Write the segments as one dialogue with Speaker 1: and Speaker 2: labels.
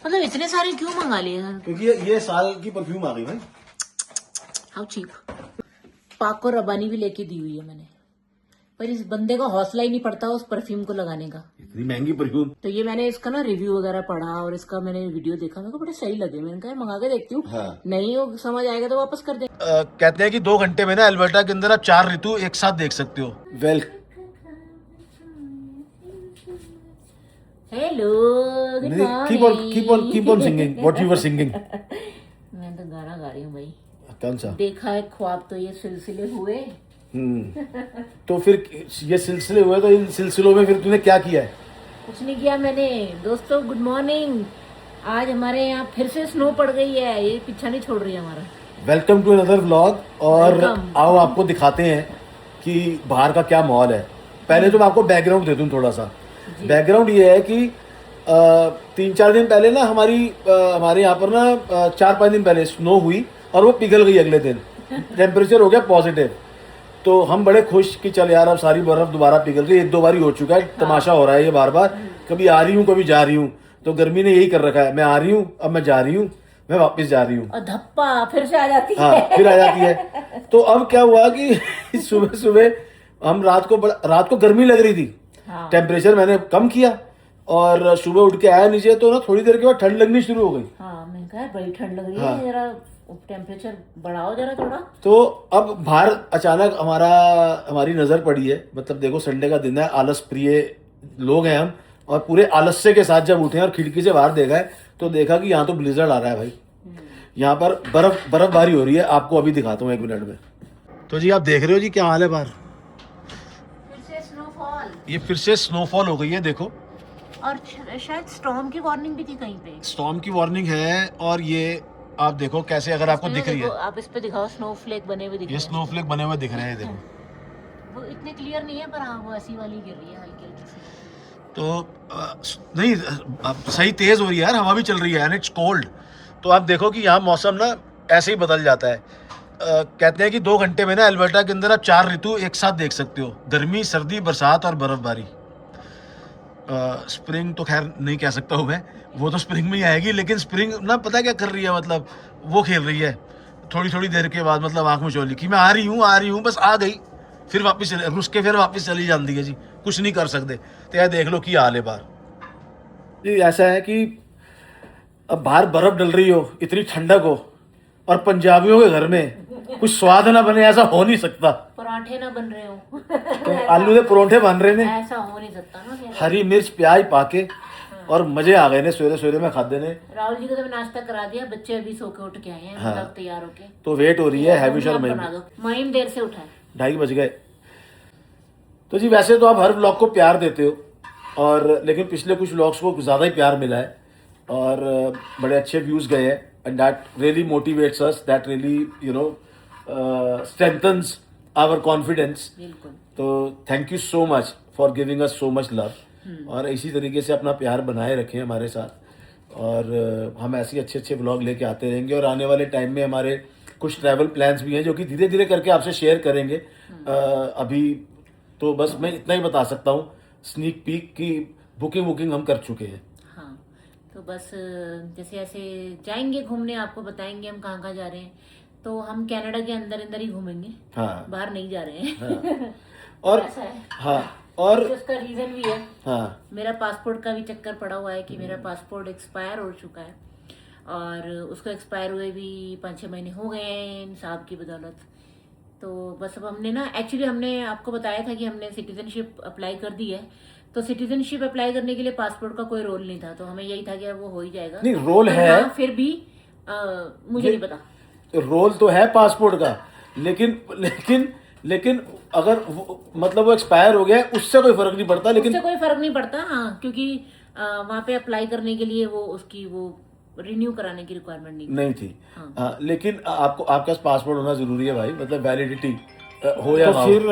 Speaker 1: मतलब इतने सारे क्यों मंगा लिए?
Speaker 2: क्योंकि ये साल की परफ्यूम आ गई भाई।
Speaker 1: How cheap. पाक और रबानी भी लेके दी हुई है मैंने, पर इस बंदे का हौसला ही नहीं पड़ता उस परफ्यूम को लगाने का।
Speaker 2: इतनी महंगी परफ्यूम।
Speaker 1: तो ये मैंने इसका ना रिव्यू वगैरह पढ़ा और इसका मैंने वीडियो देखा, मेरे को बड़े सही लगे। मैंने कहा मंगा के देखती हूँ,
Speaker 2: हाँ।
Speaker 1: नहीं हो समझ आएगा तो वापस कर दे।
Speaker 2: कहते हैं कि 2 घंटे में ना अल्बर्टा के अंदर आप 4 ऋतु एक साथ देख सकते हो। Well
Speaker 1: hello, good
Speaker 2: keep on singing what you were singing।
Speaker 1: मैं तो गाना गा रही हूँ भाई।
Speaker 2: कौन सा?
Speaker 1: देखा है ख्वाब तो ये सिलसिले हुए।
Speaker 2: तो फिर ये सिलसिले हुए, तो इन सिलसिलों में फिर तूने क्या किया है?
Speaker 1: कुछ नहीं किया मैंने। दोस्तों गुड मॉर्निंग। आज हमारे यहाँ फिर से स्नो पड़ गई है, ये पीछा नहीं छोड़ रही है हमारा।
Speaker 2: Welcome to another vlog. और
Speaker 1: Welcome।
Speaker 2: आओ आपको दिखाते हैं कि बाहर का क्या माहौल है। पहले तो मैं आपको बैकग्राउंड दे दूं थोड़ा सा। बैकग्राउंड ये है कि 3-4 दिन पहले ना हमारे यहाँ पर ना 4-5 दिन पहले स्नो हुई और वो पिघल गई अगले दिन। टेम्परेचर हो गया पॉजिटिव। तो हम बड़े खुश कि चल यार अब सारी बर्फ दोबारा पिघल रही है। 1-2 बार ही हो चुका है। तमाशा हो रहा है ये बार बार, कभी आ रही हूँ कभी जा रही हूँ। तो गर्मी ने यही कर रखा है, मैं आ रही हूँ अब मैं जा रही हूँ, मैं वापस जा रही हूँ,
Speaker 1: और धप्पा फिर से आ जाती है।
Speaker 2: हाँ फिर आ जाती है। तो अब क्या हुआ कि सुबह सुबह हम रात को गर्मी लग रही थी।
Speaker 1: हाँ।
Speaker 2: टेम्परेचर मैंने कम किया और सुबह उठ के आया नीचे तो ना थोड़ी देर के बाद ठंड लगनी शुरू हो गई।
Speaker 1: हाँ मैंने कहा बड़ी ठंड लग रही
Speaker 2: हाँ।
Speaker 1: है, जरा टेम्परेचर बढ़ाओ जरा थोड़ा।
Speaker 2: तो अब बाहर अचानक हमारी नजर पड़ी है। मतलब देखो संडे का दिन है, आलस प्रिय लोग हैं हम, और पूरे आलस्य के साथ जब उठे और खिड़की से बाहर देखा है तो देखा कि यहाँ तो ब्लिजर्ड आ रहा है भाई। यहाँ पर बर्फबारी हो रही है। आपको अभी दिखाता हूँ 1 मिनट में। तो जी आप देख रहे हो जी क्या हाल है बाहर।
Speaker 1: फिर से स्नोफॉल।
Speaker 2: ये फिर से स्नोफॉल हो गई है देखो।
Speaker 1: और शायद स्टॉर्म की वार्निंग भी थी कहीं पे।
Speaker 2: स्टॉर्म की वार्निंग है। और ये आप देखो कैसे, अगर आपको दिख रही है,
Speaker 1: आप इस पे दिखाओ, स्नोफ्लेक बने हुए दिख रहे
Speaker 2: ये
Speaker 1: हैं।
Speaker 2: स्नोफ्लेक बने हुए दिख रहे हैं देखो।
Speaker 1: वो इतने क्लियर नहीं है पर हाँ वो ऐसी वाली गिर रही है हल्की हल्की सी।
Speaker 2: तो नहीं अब सही तेज हो रही है यार, हवा भी चल रही है एंड इट्स कोल्ड। तो आप देखो कि यहाँ मौसम ना ऐसे ही बदल जाता है। कहते हैं कि 2 घंटे में ना अल्बर्टा के अंदर आप 4 ऋतु एक साथ देख सकते हो, गर्मी सर्दी बरसात और बर्फबारी। स्प्रिंग तो खैर नहीं कह सकता हूँ मैं, वो तो स्प्रिंग में ही आएगी। लेकिन स्प्रिंग ना पता क्या कर रही है, मतलब वो खेल रही है थोड़ी थोड़ी देर के बाद, मतलब आंख में चोली कि मैं आ रही हूँ बस आ गई, फिर वापस रुस के फिर वापस चली जाती है जी, कुछ नहीं कर सकते। तो यार देख लो कि हाल है बाहर जी। ऐसा है कि अब बाहर बर्फ डल रही हो, इतनी ठंडक हो, और पंजाबियों के घर में कुछ स्वाद ना बने, ऐसा हो नहीं सकता।
Speaker 1: पराठे ना बन रहे हो
Speaker 2: तो आलू के परोठे बन रहे ने,
Speaker 1: ऐसा हो नहीं सकता ना फिर।
Speaker 2: हरी मिर्च प्याज पाके, और मजे आ गए ने सवेरे में खाते ने।
Speaker 1: राहुल जी को तो मैं नाश्ता करा दिया, बच्चे अभी सो के उठ के आए हैं।
Speaker 2: हाँ।
Speaker 1: मतलब तैयार होके
Speaker 2: तो वेट हो रही है हैविश और
Speaker 1: बना दो। महीम देर से उठा है,
Speaker 2: 2:30 बज गए। तो जी वैसे तो आप हर व्लॉग को प्यार देते हो, और लेकिन पिछले कुछ व्लॉग्स को ज़्यादा ही प्यार मिला है और बड़े अच्छे व्यूज़ गए हैं। And that really motivates us, that really you know strengthens our confidence.
Speaker 1: बिल्कुल।
Speaker 2: तो thank you so much for giving us so much love. और इसी तरीके से अपना प्यार बनाए रखें हमारे साथ, और हम ऐसे अच्छे अच्छे व्लॉग लेके आते रहेंगे। और आने वाले टाइम में हमारे कुछ ट्रैवल प्लान्स भी हैं जो कि धीरे धीरे करके आपसे शेयर करेंगे। अभी तो बस मैं इतना ही बता सकता हूँ, स्नीक पीक की बुकिंग हम कर चुके हैं।
Speaker 1: हाँ तो बस जैसे ऐसे जाएंगे घूमने, आपको बताएंगे हम कहाँ कहाँ जा रहे हैं। तो हम कनाडा के अंदर ही घूमेंगे,
Speaker 2: हाँ
Speaker 1: बाहर नहीं जा रहे हैं।
Speaker 2: हाँ। और
Speaker 1: ऐसा है।
Speaker 2: हाँ और
Speaker 1: तो उसका रीजन भी है।
Speaker 2: हाँ
Speaker 1: मेरा पासपोर्ट का भी चक्कर पड़ा हुआ है कि मेरा पासपोर्ट एक्सपायर हो चुका है, और उसको एक्सपायर हुए भी 5-6 महीने हो गए हैं इन साहब की बदौलत। तो बस अब हमने ना, एक्चुअली हमने आपको बताया था कि हमने सिटीजनशिप अप्लाई कर दी है। तो सिटीजनशिप अप्लाई करने के लिए पासपोर्ट का कोई रोल नहीं था, तो हमें यही था कि अब वो हो ही जाएगा।
Speaker 2: नहीं रोल
Speaker 1: पर
Speaker 2: है,
Speaker 1: हाँ, फिर भी मुझे नहीं पता।
Speaker 2: रोल तो है पासपोर्ट का, लेकिन अगर मतलब वो एक्सपायर हो गया है उससे कोई फर्क नहीं पड़ता। लेकिन
Speaker 1: उससे कोई फर्क नहीं पड़ता हाँ, क्योंकि वहाँ पे अप्लाई करने के लिए वो रिन्यू कराने की रिक्वायरमेंट नहीं
Speaker 2: थी।
Speaker 1: हाँ।
Speaker 2: लेकिन आपके पास पासपोर्ट होना जरूरी है भाई, मतलब वैलिडिटी हो या तो फिर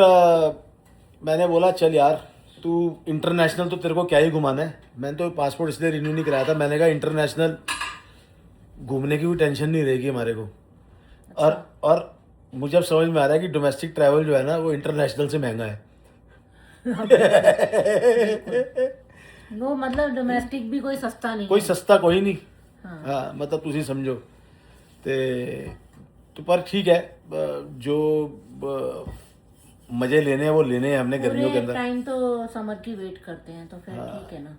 Speaker 2: मैंने बोला चल यार तू इंटरनेशनल तो तेरे को क्या ही घुमाना है। मैंने तो पासपोर्ट इसलिए रिन्यू नहीं कराया था, मैंने कहा इंटरनेशनल घूमने की भी टेंशन नहीं रहेगी हमारे को। और मुझे अब समझ में आ रहा है कि डोमेस्टिक ट्रैवल जो है ना वो इंटरनेशनल से महंगा है।
Speaker 1: वो मतलब डोमेस्टिक भी कोई सस्ता नहीं
Speaker 2: कोई
Speaker 1: है।
Speaker 2: सस्ता कोई नहीं। हाँ मतलब तुसी समझो तो पर ठीक है जो मजे लेने हैं वो लेने हैं हमने गर्मियों के अंदर।
Speaker 1: टाइम तो समर की वेट करते हैं तो फिर ठीक है ना।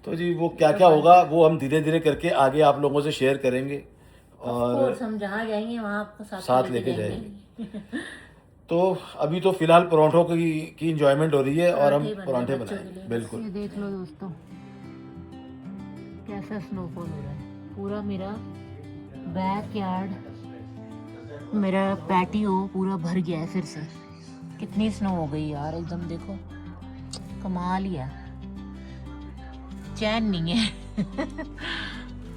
Speaker 2: तो जी वो क्या क्या होगा वो हम धीरे धीरे करके आगे आप लोगों से शेयर करेंगे और
Speaker 1: हम जहाँ जाएंगे वहाँ आपको
Speaker 2: साथ लेके जाएंगे। तो अभी तो फिलहाल पराठों की इंजॉयमेंट हो रही है और हम पराठे बनाएंगे। बिल्कुल।
Speaker 1: ये देख लो दोस्तों कैसा स्नोफॉल हो रहा है। पूरा मेरा बैकयार्ड, मेरा पैटियो पूरा भर गया है फिर से। कितनी स्नो हो गई यार, एकदम देखो कमाल ही है, चैन नहीं है।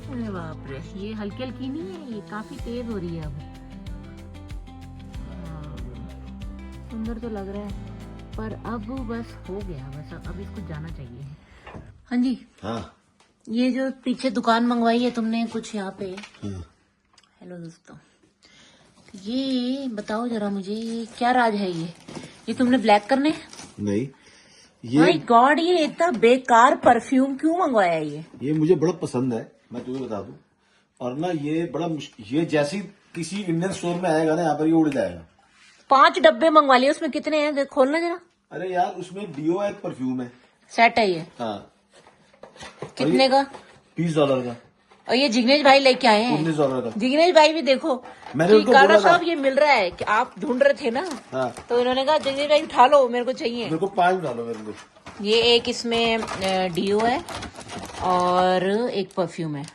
Speaker 1: अरे बाप रे, ये हल्की हल्की नहीं है, ये काफी तेज हो रही है अब। सुंदर तो लग रहा है पर अब बस हो गया, बस अब इसको जाना चाहिए। हाँ जी।
Speaker 2: हाँ
Speaker 1: ये जो पीछे दुकान मंगवाई है तुमने कुछ यहाँ पे। हेलो दोस्तों, ये बताओ जरा मुझे, ये क्या राज है? ये तुमने ब्लैक करने?
Speaker 2: नहीं,
Speaker 1: माय गॉड, ये इतना बेकार परफ्यूम क्यों मंगवाया है? ये
Speaker 2: मुझे बड़ा पसंद है, मैं तुम्हें बता दूं। और ना ये बड़ा ये जैसी किसी इंडियन स्टोर में आएगा ना यहाँ पर ये उड़ जाएगा।
Speaker 1: 5 डब्बे मंगवा लिए, उसमें कितने हैं खोलना जरा।
Speaker 2: अरे यार उसमें डियो है, परफ्यूम है,
Speaker 1: सेट है ये।
Speaker 2: हाँ।
Speaker 1: कितने का?
Speaker 2: $20 का।
Speaker 1: और ये जिग्नेश भाई लेके आए हैं।
Speaker 2: $19 का।
Speaker 1: जिग्नेश भाई भी देखो,
Speaker 2: मैंने उनको बोला
Speaker 1: साहब ये मिल रहा है कि आप ढूंढ रहे थे ना।
Speaker 2: हाँ।
Speaker 1: तो इन्होंने कहा जिग्नेश भाई उठा लो, मेरे को चाहिए।
Speaker 2: मेरे को 5 डालो मेरे को।
Speaker 1: ये एक इसमें डियो है और एक परफ्यूम है।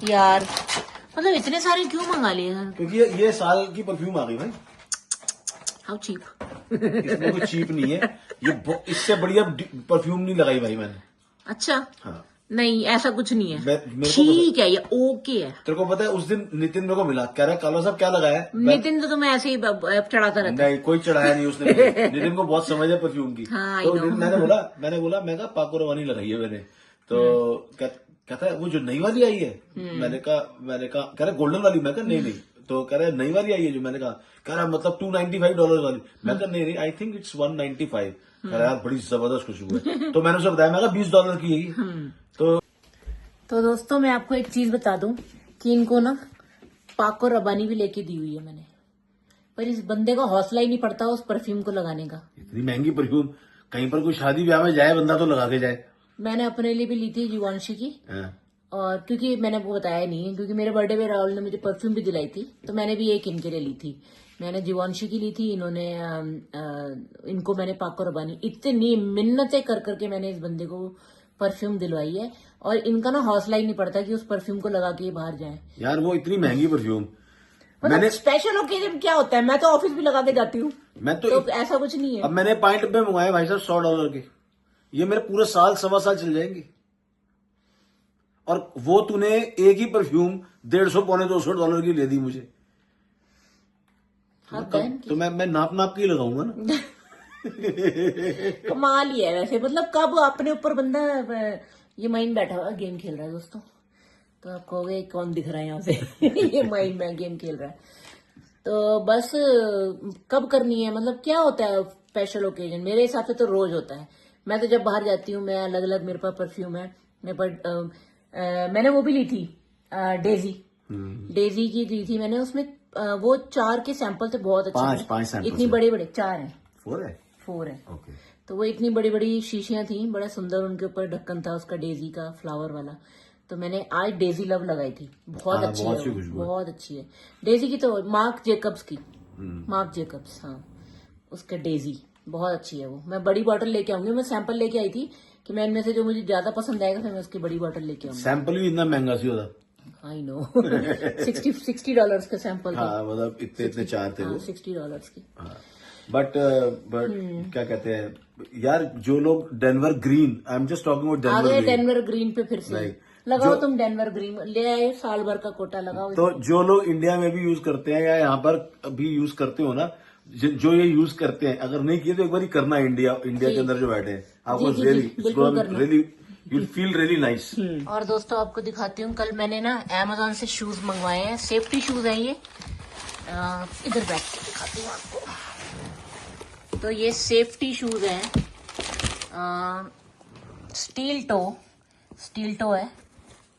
Speaker 1: यार मतलब इतने सारे क्यों मंगा लिए?
Speaker 2: क्योंकि ये साल की परफ्यूम आ गई भाई।
Speaker 1: How cheap.
Speaker 2: इसमें कोई चीप नहीं है, ये इससे बढ़िया परफ्यूम नहीं लगाई भाई मैंने।
Speaker 1: अच्छा।
Speaker 2: हाँ।
Speaker 1: नहीं ऐसा कुछ नहीं है,
Speaker 2: मेरे
Speaker 1: ठीक है, ये ओके है।
Speaker 2: तेरे को पता है उस दिन नितिन मेरे को मिला, कह रहा काला साहब क्या लगाया है?
Speaker 1: नितिन तो तुम्हें ऐसे ही चढ़ाता रहता है।
Speaker 2: नहीं कोई चढ़ाया नहीं उसने। नितिन को बहुत समझ है परफ्यूम की।
Speaker 1: हाँ,
Speaker 2: तो मैंने बोला मैं कहा पाको रवानी लगाई है मैंने। तो कहता है वो जो नई वाली आई है। मैंने कहा कह रहा गोल्डन वाली। मैं कहा नहीं। तो कह रहा है नई वाली आई है जो। मैंने कहा कह रहा मतलब $295 वाली। मैं कहा नहीं आई थिंक इट्स 195। कह रहा यार बड़ी जबरदस्त खुशबू है। तो मैंने उसे बताया, मैं कहा $20 की है। तो
Speaker 1: दोस्तों मैं आपको एक चीज बता दूं कि इनको ना पाको रबानी भी लेके दी हुई है मैंने, पर इस बंदे का हौसला ही नहीं पड़ता उस परफ्यूम को लगाने का।
Speaker 2: इतनी महंगी परफ्यूम, कहीं पर कोई शादी ब्याह में जाए बंदा तो लगा के जाए।
Speaker 1: मैंने अपने लिए भी ली थी जीवांशी की। और क्योंकि मैंने वो बताया नहीं, क्योंकि मेरे बर्थडे पे राहुल ने मुझे परफ्यूम भी दिलाई थी, तो मैंने भी एक इनके लिए ली थी। मैंने जीवांशी की ली थी, इन्होंने इनको मैंने पाको रबानी। इतनी मिन्नतें कर करके मैंने इस बंदे को परफ्यूम दिलवाई है, और इनका ना हौसला ही नहीं पड़ता कि उस परफ्यूम को लगा के बाहर जाए।
Speaker 2: यार वो इतनी महंगी परफ्यूम,
Speaker 1: मतलब स्पेशल ओकेजन क्या होता है, मैं तो ऑफिस भी लगा के जाती हूँ। मैं तो ऐसा कुछ नहीं है।
Speaker 2: अब मैंने 5 डब्बे मंगाए भाई साहब $100 के, ये मेरे पूरे साल 1.25 साल चल जाएंगे। और वो तूने एक ही परफ्यूम $150-200 की ले दी मुझे।
Speaker 1: हाँ,
Speaker 2: तो मैं नाप के ही लगाऊंगा ना।
Speaker 1: कमाल ही है वैसे, मतलब कब अपने ऊपर बंदा ये माइंड बैठा हुआ गेम खेल रहा है दोस्तों। तो आप कहोगे कौन दिख रहा है यहाँ से? ये माइंड में गेम खेल रहा है। तो बस कब करनी है, मतलब क्या होता है स्पेशल ओकेजन? मेरे हिसाब से तो रोज होता है। मैं तो जब बाहर जाती हूँ, मैं अलग अलग, मेरे पास परफ्यूम है मेरे पास। मैंने वो भी ली थी डेजी की ली थी मैंने। उसमें वो 4 के सैंपल थे, बहुत अच्छे।
Speaker 2: 5
Speaker 1: इतनी बड़े बड़े 4 हैं।
Speaker 2: 4 है।
Speaker 1: Okay. तो वो इतनी बड़ी बड़ी शीशियां थी, बड़ा सुंदर उनके ऊपर ढक्कन था उसका डेजी का फ्लावर वाला। तो मैंने आज डेजी लव लगाई थी, बहुत अच्छी है, बहुत अच्छी है डेजी की। तो मार्क जेकब्स की, मार्क जेकब्स, हाँ, उसका डेजी बहुत अच्छी है वो। मैं बड़ी बॉटल लेके आऊंगी, मैं सैंपल लेके आई थी कि मैं इनमें से जो मुझे ज्यादा पसंद आएगा फिर मैं उसकी बड़ी बॉटल लेके आऊंगी।
Speaker 2: सैंपल भी इतना महंगा सी होता।
Speaker 1: I know. $60 का सैंपल।
Speaker 2: हाँ, मतलब इतने 4 थे वो।
Speaker 1: $60 की।
Speaker 2: बट क्या कहते हैं यार, जो लोग Denver green, I am just talking about
Speaker 1: Denver green पे फिर से लगाओ तुम। डेनवर ग्रीन ले आए, साल भर का कोटा लगाओ।
Speaker 2: तो जो लोग इंडिया में भी यूज करते हैं या यहाँ पर भी यूज करते हो ना, जो ये यूज करते हैं, अगर नहीं किए तो एक बार करना। इंडिया के अंदर जो बैठे हैं, आपको really you feel really nice.
Speaker 1: और दोस्तों आपको दिखाती हूँ, कल मैंने ना Amazon से शूज मंगवाए हैं, सेफ्टी शूज हैं ये। इधर बैठ के दिखाती हूँ आपको। तो ये सेफ्टी शूज हैं, स्टील टो है,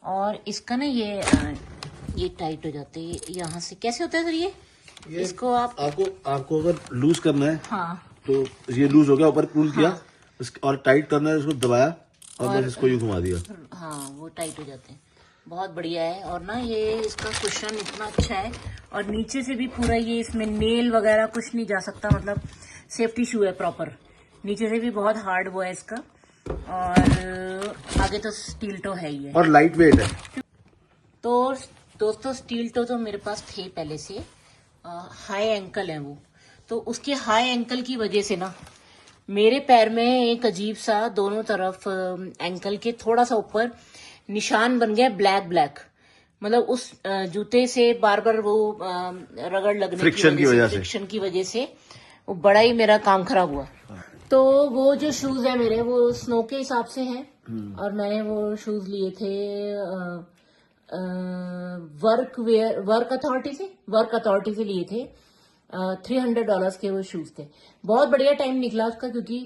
Speaker 1: और इसका ना ये टाइट हो जाते हैं यहाँ से। कैसे होता है सर ये इसको
Speaker 2: आपको अगर लूज करना है
Speaker 1: हाँ
Speaker 2: तो ये लूज हो गया, ऊपर पुल किया और टाइट करना है, इसको दबाया और बस इसको यूं घुमा दिया।
Speaker 1: हाँ वो टाइट हो जाते हैं। बहुत बढ़िया है। और ना ये इसका कुशन इतना अच्छा है और नीचे से भी पूरा ये इसमें नेल वगैरह कुछ नहीं जा सकता, मतलब सेफ्टी शू है प्रॉपर। नीचे से भी बहुत हार्ड वो है इसका और आगे तो स्टील टो है ही है
Speaker 2: और लाइट वेट है।
Speaker 1: तो दोस्तों स्टील टो तो मेरे पास थे पहले से, हाई एंकल है वो, तो उसके हाई एंकल की वजह से ना मेरे पैर में एक अजीब सा दोनों तरफ एंकल के थोड़ा सा ऊपर निशान बन गया ब्लैक ब्लैक, मतलब उस जूते से बार बार वो रगड़ लगने
Speaker 2: फ्रिक्शन
Speaker 1: की वजह से वो बड़ा ही मेरा काम खराब हुआ। तो वो जो शूज है मेरे वो स्नो के हिसाब से हैं और मैंने वो शूज लिए थे वर्क अथॉरिटी से लिए थे। $300 के वो शूज थे। बहुत बढ़िया टाइम निकला उसका, क्योंकि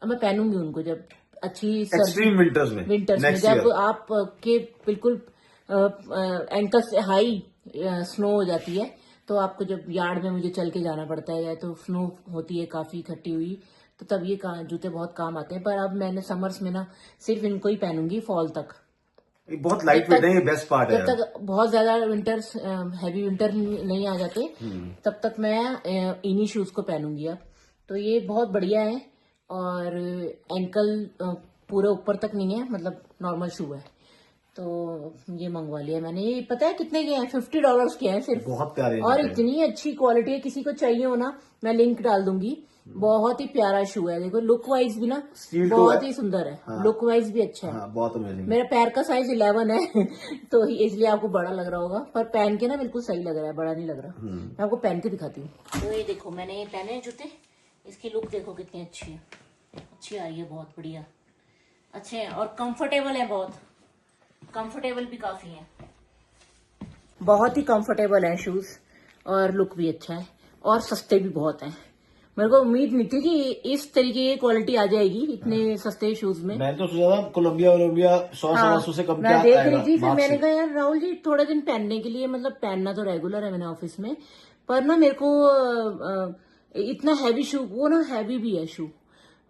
Speaker 1: अब मैं पहनूंगी उनको जब अच्छी
Speaker 2: एक्सट्रीम विंटर्स में
Speaker 1: जब आप के बिल्कुल एंकल से हाई स्नो हो जाती है, तो आपको जब यार्ड में मुझे चल के जाना पड़ता है या तो स्नो होती है काफी इकट्ठी हुई, तो तब ये जूते बहुत काम आते हैं। पर अब मैंने समर्स में ना सिर्फ इनको ही पहनूंगी फॉल तक।
Speaker 2: बहुत लाइट वेट है, ये बेस्ट पार्ट है।
Speaker 1: जब तक बहुत ज्यादा विंटर्स हैवी विंटर नहीं आ जाते तब तक मैं इन्हीं शूज को पहनूंगी अब। तो ये बहुत बढ़िया है और एंकल पूरे ऊपर तक नहीं है, मतलब नॉर्मल शू है। तो ये मंगवा लिया मैंने। ये पता है कितने के हैं? $50 के हैं सिर्फ।
Speaker 2: बहुत प्यारे
Speaker 1: और इतनी अच्छी क्वालिटी है, किसी को चाहिए हो ना मैं लिंक डाल दूंगी। बहुत ही प्यारा शू है, देखो लुक वाइज भी ना बहुत ही सुंदर है। हाँ, लुक वाइज भी अच्छा है।
Speaker 2: हाँ, बहुत अमेजिंग।
Speaker 1: मेरा पैर का साइज 11 है तो इसलिए आपको बड़ा लग रहा होगा, पर पहन के ना बिल्कुल सही लग रहा है, बड़ा नहीं लग रहा। मैं आपको पहन के दिखाती हूँ। तो ये देखो मैंने ये पहने हैं जूते, इसकी लुक देखो कितनी अच्छी है, अच्छी आ रही है, बहुत बढ़िया अच्छे हैं और कंफर्टेबल है, बहुत कंफर्टेबल भी काफी है, बहुत ही कंफर्टेबल है शूज और लुक भी अच्छा है और सस्ते भी बहुत हैं। मेरे को उम्मीद नहीं थी कि इस तरीके की क्वालिटी आ जाएगी इतने सस्ते शूज में।
Speaker 2: मैं तो सोचा था कोलंबिया 100 से कम
Speaker 1: मैं देख रही थी, फिर मैंने कहा यार राहुल जी थोड़े दिन पहनने के लिए, मतलब पहनना तो रेगुलर है मैंने ऑफिस में, पर ना मेरे को इतना हैवी शू, वो ना हैवी भी है शू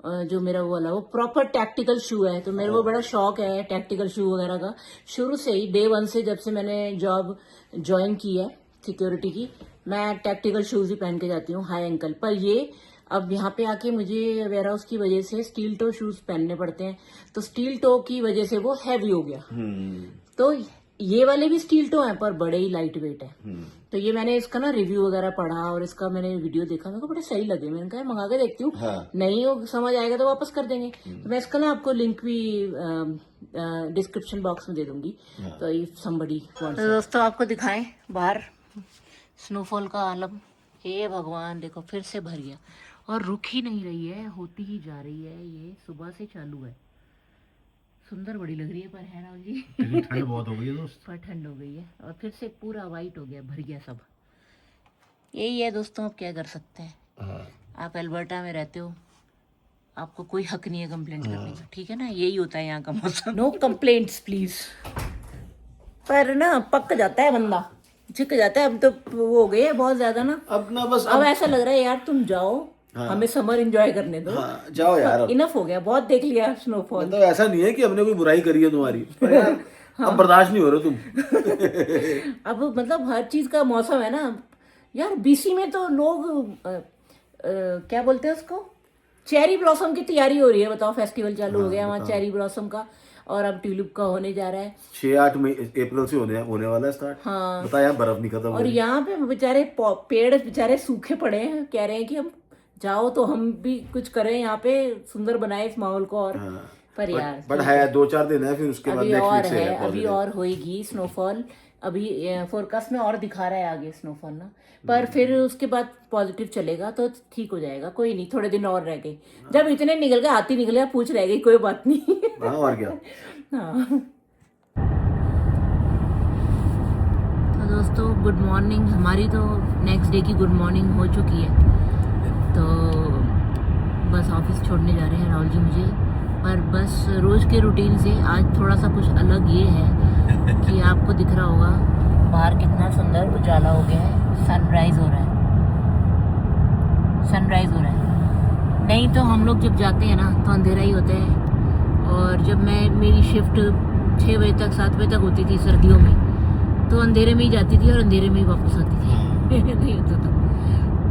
Speaker 1: जो मेरा वो वाला, वो प्रॉपर टैक्टिकल शू है। तो मेरे को बड़ा शौक है टैक्टिकल शू वगैरह का, शुरू से ही डे 1 से, जब से मैंने जॉब ज्वाइन की है सिक्योरिटी की, मैं टैक्टिकल शूज ही पहन के जाती हूँ हाई एंकल। पर ये अब यहाँ पे आके मुझे वेयर हाउस की वजह से स्टील टो शूज पहनने पड़ते हैं, तो स्टील टो की वजह से वो हैवी हो गया। तो ये वाले भी स्टील टो हैं पर बड़े ही लाइट वेट है। तो ये मैंने इसका ना रिव्यू वगैरह पढ़ा और इसका मैंने वीडियो देखा, मेरे को बड़े सही लगे। मैंने कहा मंगा के देखती हूँ। हाँ। नहीं हो समझ आएगा तो वापस कर देंगे। तो मैं इसका ना आपको लिंक भी डिस्क्रिप्शन बॉक्स में दे दूंगी। हाँ। तो इफ समबडी वांट्स। तो दोस्तों आपको दिखाएं बाहर स्नोफॉल का आलम। हे भगवान देखो फिर से भर गया और रुक ही नहीं रही है, होती ही जा रही है। ये सुबह से चालू है, सुंदर बड़ी लग रही है, पर है राहुल जी
Speaker 2: ठंड बहुत हो गई है दोस्त।
Speaker 1: पर ठंड हो गई है और फिर से पूरा वाइट हो गया, भर गया सब। यही है दोस्तों, अब क्या कर सकते हैं। हाँ। आप अल्बर्टा में रहते हो, आपको कोई हक नहीं है कंप्लेंट करने का, ठीक है ना। यही होता है यहाँ का मौसम। No complaints please. पर ना पक जाता है बंदा, चिक जाता है। अब तो वो हो गई है बहुत ज्यादा ना, अब ना बस अब ऐसा लग रहा है यार तुम जाओ। हाँ। हमें समर एंजॉय करने दो। हाँ, जाओ यार, इनफ हो गया, बहुत देख लिया स्नोफॉल। मतलब ऐसा नहीं है कि हमने कोई बुराई करी है तुम्हारी, पर यार हाँ। अब बर्दाश्त नहीं हो रहा तुम अब मतलब हर चीज का मौसम है ना यार। बीसी में तो लोग क्या बोलते हैं उसको, चेरी ब्लॉसम की तैयारी हो रही है। बताओ फेस्टिवल चालू हो गया वहाँ चेरी ब्लॉसम का, और अब ट्यूलिप का होने जा रहा है 6-8 अप्रैल से होने वाला है स्टार्ट। हाँ। बता यार बर्फ नहीं खत्म। और यहाँ पे बेचारे पेड़ बेचारे सूखे पड़े हैं, कह रहे हैं कि हम जाओ तो हम भी कुछ करें यहाँ पे, सुंदर बनाए इस माहौल को। और हाँ। पर यार बट है 2-4 दिन है, फिर उसके बाद नेक्स्ट वीक से अभी और होएगी स्नोफॉल। अभी फोरकास्ट में और दिखा रहा है आगे स्नोफॉल ना, पर फिर उसके बाद पॉजिटिव चलेगा तो ठीक हो जाएगा। कोई नहीं, थोड़े दिन और रह गए। जब इतने निकल गए, हाथी निकल गया, पूछ रह गई, कोई बात नहीं। हाँ, और क्या। हाँ। तो दोस्तों गुड मॉर्निंग, हमारी तो नेक्स्ट डे की गुड मॉर्निंग हो चुकी है। तो बस ऑफिस छोड़ने जा रहे हैं राहुल जी मुझे, पर बस रोज के रूटीन से आज थोड़ा सा कुछ अलग ये है कि आपको दिख रहा होगा बाहर कितना सुंदर उजाला हो गया है, सनराइज हो रहा है, सनराइज हो रहा है। नहीं तो हम लोग जब जाते हैं ना तो अंधेरा ही होता है, और जब मेरी शिफ्ट 6 बजे तक 7 बजे तक होती थी सर्दियों में, तो अंधेरे में ही जाती थी और अंधेरे में ही वापस आती थी। नहीं होता था।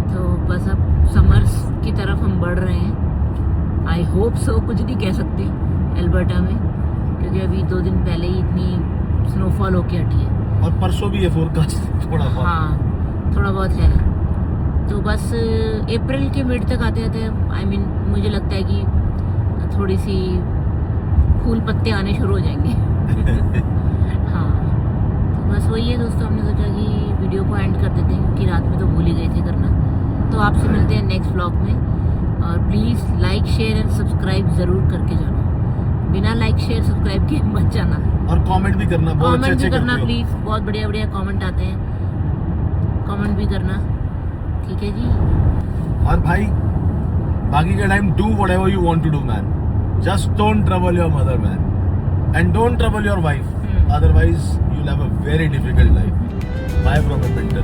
Speaker 1: तो बस अब समर्स की तरफ हम बढ़ रहे हैं। आई होप सो, कुछ नहीं कह सकते एल्बर्टा में, क्योंकि अभी 2 दिन पहले ही इतनी स्नोफॉल होके हटी है,
Speaker 2: और परसों भी है फोरकास्ट थोड़ा बहुत।
Speaker 1: हाँ थोड़ा बहुत है। तो बस अप्रैल के मिड तक आते आते आई मीन मुझे लगता है कि थोड़ी सी फूल पत्ते आने शुरू हो जाएंगे। हाँ तो बस वही है दोस्तों, हमने सोचा कि वीडियो को एंड कर देते हैं, क्योंकि रात में तो भूल ही गए थे करना। तो आपसे मिलते हैं नेक्स्ट व्लॉग में, और please like share and subscribe ज़रूर करके जाना, बिना लाइक शेयर सब्सक्राइब के मत जाना।
Speaker 2: और कमेंट भी करना, बहुत
Speaker 1: कमेंट
Speaker 2: अच्छे
Speaker 1: भी करना
Speaker 2: करते हो।
Speaker 1: प्लीज़, बहुत बढ़िया बढ़िया कमेंट आते हैं, कमेंट भी करना, ठीक है जी।
Speaker 2: और भाई बाकी का time do whatever you want to do man, just don't trouble your mother man, and don't trouble your wife, otherwise you will have a very difficult life. Bye from a mental.